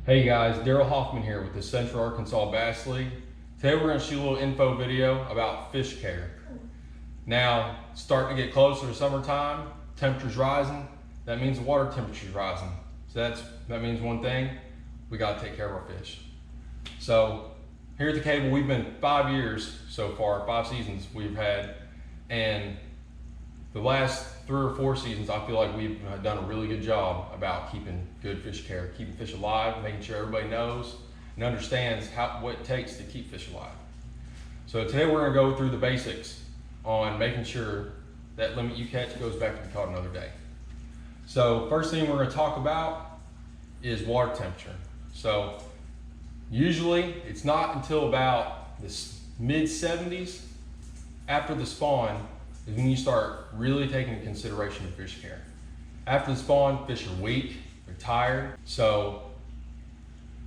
Hey guys, Daryl Hoffman here with the Central Arkansas Bass League. Today we're going to shoot a little info video about fish care. Now, starting to get closer to summertime, temperature's rising. That means the water temperature's rising. So that means one thing, we got to take care of our fish. So here at the Cable, we've been 5 years so far, 5 seasons we've had, and the last 3 or 4 seasons, I feel like we've done a really good job about keeping good fish care, keeping fish alive, making sure everybody knows and understands what it takes to keep fish alive. So today we're going to go through the basics on making sure that limit you catch goes back to be caught another day. So first thing we're going to talk about is water temperature. So usually it's not until about the mid 70s after the spawn is when you start really taking into consideration of fish care. After the spawn, fish are weak, they're tired, so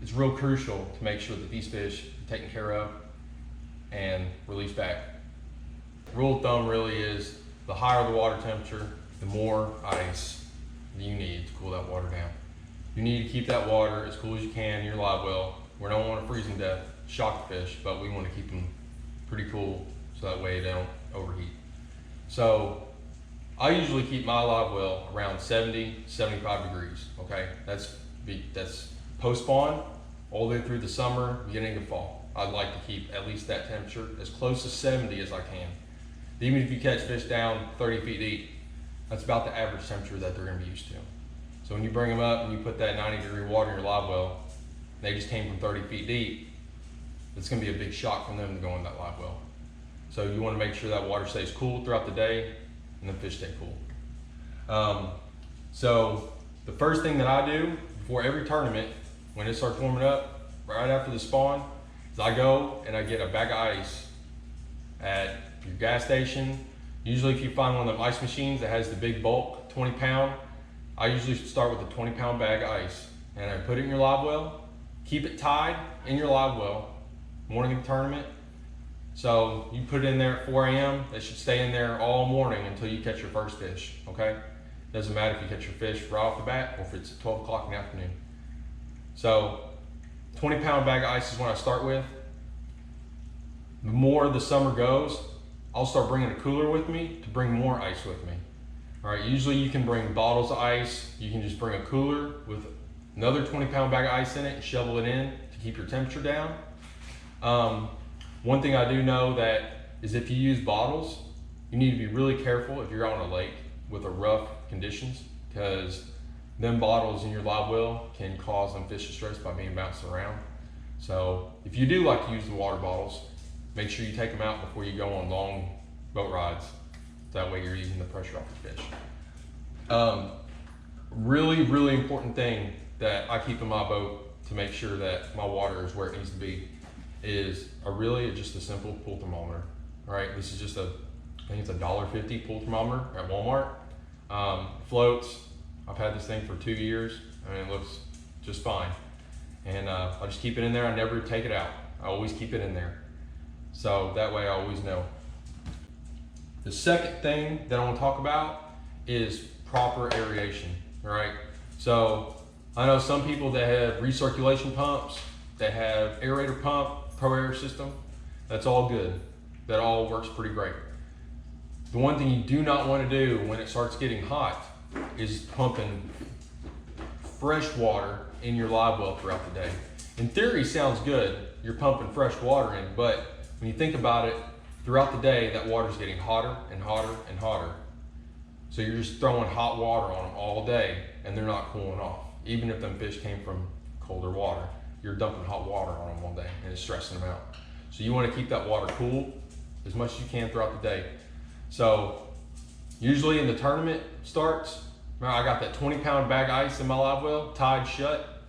it's real crucial to make sure that these fish are taken care of and released back. Rule of thumb really is the higher the water temperature, the more ice you need to cool that water down. You need to keep that water as cool as you can in your live well. We don't want to freeze them to death, shock the fish, but we want to keep them pretty cool so that way they don't overheat. So I usually keep my live well around 70, 75 degrees, okay? That's post-spawn, all the way through the summer, beginning of fall. I'd like to keep at least that temperature as close to 70 as I can. Even if you catch fish down 30 feet deep, that's about the average temperature that they're gonna be used to. So when you bring them up and you put that 90-degree water in your live well, they just came from 30 feet deep, it's gonna be a big shock for them to go in that live well. So you want to make sure that water stays cool throughout the day and the fish stay cool. So the first thing that I do before every tournament, when it starts warming up, right after the spawn, is I go and I get a bag of ice at your gas station. Usually if you find one of them ice machines that has the big bulk, 20 pound, I usually start with a 20 pound bag of ice and I put it in your live well, keep it tied in your live well, morning of the tournament. So you put it in there at 4 a.m., it should stay in there all morning until you catch your first fish, okay? Doesn't matter if you catch your fish right off the bat or if it's at 12 o'clock in the afternoon. So 20 pound bag of ice is what I start with. The more the summer goes, I'll start bringing a cooler with me to bring more ice with me. All right, usually you can bring bottles of ice. You can just bring a cooler with another 20 pound bag of ice in it and shovel it in to keep your temperature down. One thing I do know that is if you use bottles, you need to be really careful if you're on a lake with a rough conditions, because them bottles in your live well can cause them fish distress by being bounced around. So if you do like to use the water bottles, make sure you take them out before you go on long boat rides. That way you're easing the pressure off the fish. Really important thing that I keep in my boat to make sure that my water is where it needs to be is just a simple pool thermometer. All right, this is just I think it's a $1.50 pool thermometer at Walmart. Floats. I've had this thing for 2 years and it looks just fine. And I just keep it in there. I never take it out. I always keep it in there. So that way I always know. The second thing that I want to talk about is proper aeration. All right. So I know some people that have recirculation pumps, they have aerator pump, Pro Air system. That's all good. That all works pretty great. The one thing you do not want to do when it starts getting hot is pumping fresh water in your live well throughout the day. In theory, sounds good. You're pumping fresh water in, but when you think about it, throughout the day, that water's getting hotter and hotter and hotter. So you're just throwing hot water on them all day and they're not cooling off. Even if them fish came from colder water, you're dumping hot water on them all day and it's stressing them out. So you want to keep that water cool as much as you can throughout the day. So usually in the tournament starts, I got that 20 pound bag of ice in my live well, tied shut,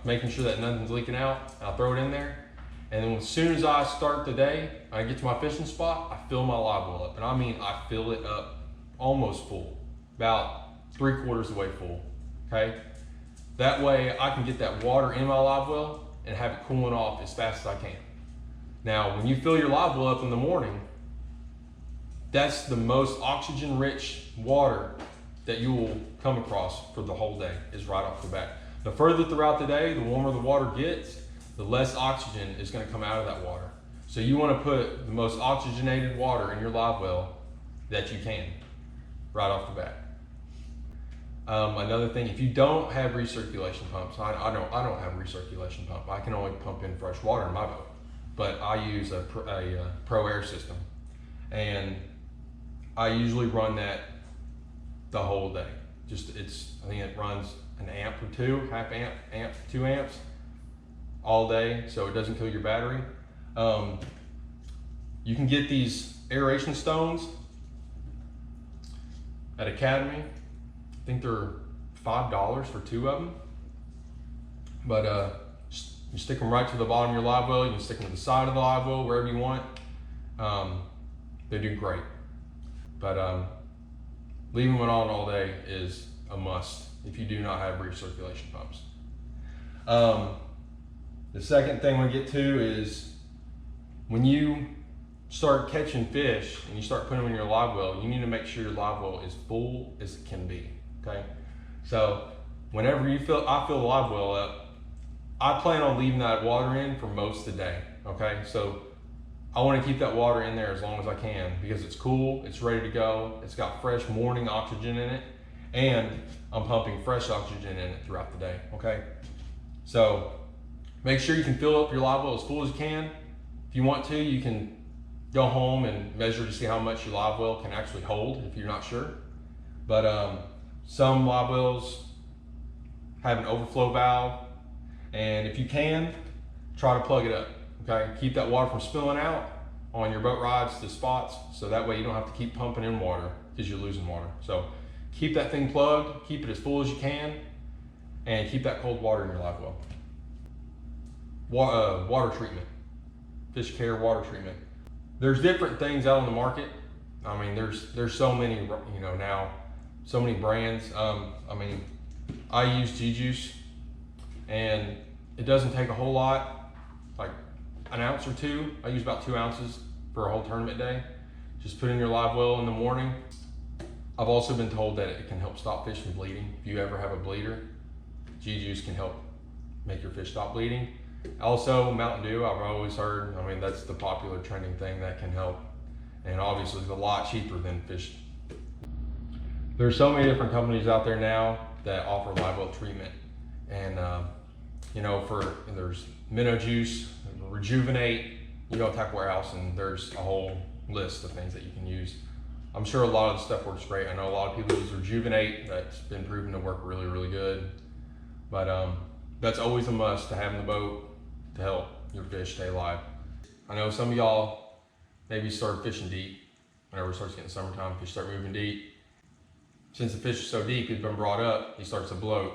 making sure that nothing's leaking out. I'll throw it in there. And then as soon as I start the day, I get to my fishing spot, I fill my live well up. And I mean, I fill it up almost full, about 3/4 of the way full, okay? That way I can get that water in my live well and have it cooling off as fast as I can. Now, when you fill your live well up in the morning, that's the most oxygen rich water that you will come across for the whole day, is right off the bat. The further throughout the day, the warmer the water gets, the less oxygen is going to come out of that water. So you want to put the most oxygenated water in your live well that you can, right off the bat. Another thing, if you don't have recirculation pumps, I don't have a recirculation pump. I can only pump in fresh water in my boat, but I use a Pro Air system, and I usually run that the whole day. I think it runs an amp or two, half amp, 2 amps all day, so it doesn't kill your battery. You can get these aeration stones at Academy. I think they're $5 for 2 of them. But you stick them right to the bottom of your live well. You can stick them to the side of the live well, wherever you want. They do great. But leaving one on all day is a must if you do not have recirculation pumps. The second thing we get to is when you start catching fish and you start putting them in your live well, you need to make sure your live well is full as it can be. Okay, so whenever I fill the live well up, I plan on leaving that water in for most of the day. Okay, so I want to keep that water in there as long as I can because it's cool, it's ready to go, it's got fresh morning oxygen in it, and I'm pumping fresh oxygen in it throughout the day. Okay, so make sure you can fill up your live well as full as you can. If you want to, you can go home and measure to see how much your live well can actually hold if you're not sure. But some live wells have an overflow valve, and if you can, try to plug it up. Okay, keep that water from spilling out on your boat rides to spots, so that way you don't have to keep pumping in water because you're losing water. So keep that thing plugged, keep it as full as you can, and keep that cold water in your live well. Water treatment, fish care water treatment. There's different things out on the market. I mean, there's so many, now, so many brands. I mean, I use G-Juice, and it doesn't take a whole lot, like an ounce or 2. I use about 2 ounces for a whole tournament day. Just put in your live well in the morning. I've also been told that it can help stop fish from bleeding. If you ever have a bleeder, G-Juice can help make your fish stop bleeding. Also, Mountain Dew, I've always heard, I mean, that's the popular trending thing that can help. And obviously, it's a lot cheaper than fish. There's so many different companies out there now that offer live well treatment. And, there's Minnow Juice, Rejuvenate, you go to Tackle Warehouse, and there's a whole list of things that you can use. I'm sure a lot of the stuff works great. I know a lot of people use Rejuvenate. That's been proven to work really, really good. But that's always a must to have in the boat to help your fish stay alive. I know some of y'all maybe start fishing deep. Whenever it starts getting summertime, fish start moving deep. Since the fish is so deep, he's been brought up, he starts to bloat,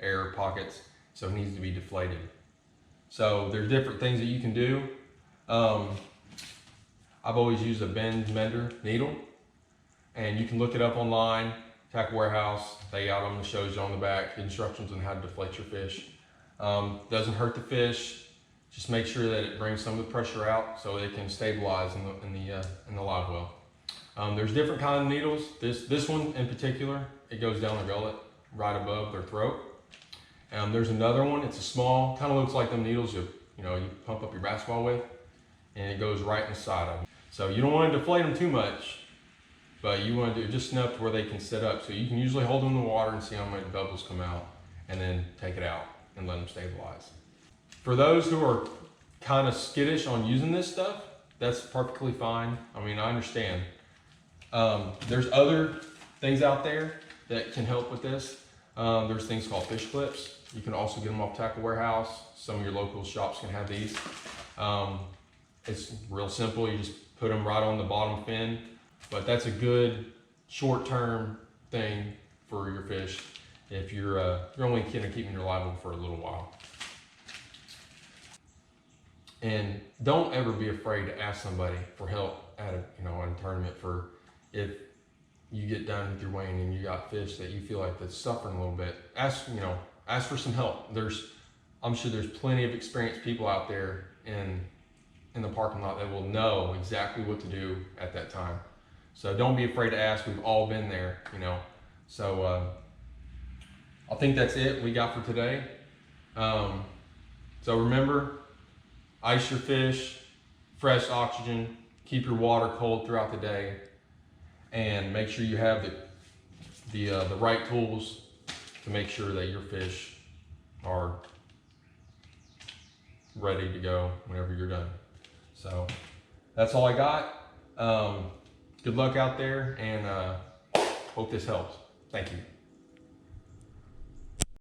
air pockets, so he needs to be deflated. So there's different things that you can do. I've always used a bend mender needle, and you can look it up online. Tackle Warehouse, they got them, shows you on the back instructions on how to deflate your fish. Doesn't hurt the fish. Just make sure that it brings some of the pressure out so it can stabilize in the live well. There's different kinds of needles. This one in particular, it goes down the gullet right above their throat. There's another one. It's a small, kind of looks like them needles you pump up your basketball with, and it goes right inside of them. So you don't want to deflate them too much, but you want to do just enough to where they can sit up. So you can usually hold them in the water and see how many bubbles come out, and then take it out and let them stabilize. For those who are kind of skittish on using this stuff, that's perfectly fine. I mean, I understand. There's other things out there that can help with this. There's things called fish clips. You can also get them off Tackle Warehouse. Some of your local shops can have these. It's real simple. You just put them right on the bottom fin, but that's a good short-term thing for your fish if you're only going to keep them in your live well for a little while. And don't ever be afraid to ask somebody for help at a tournament. For if you get done with your weighing and you got fish that you feel like that's suffering a little bit, ask for some help. I'm sure there's plenty of experienced people out there in the parking lot that will know exactly what to do at that time. So don't be afraid to ask. We've all been there, So I think that's it we got for today. So remember, ice your fish, fresh oxygen, keep your water cold throughout the day, and make sure you have the right tools to make sure that your fish are ready to go whenever you're done. So that's all I got. Good luck out there, and hope this helps. Thank you.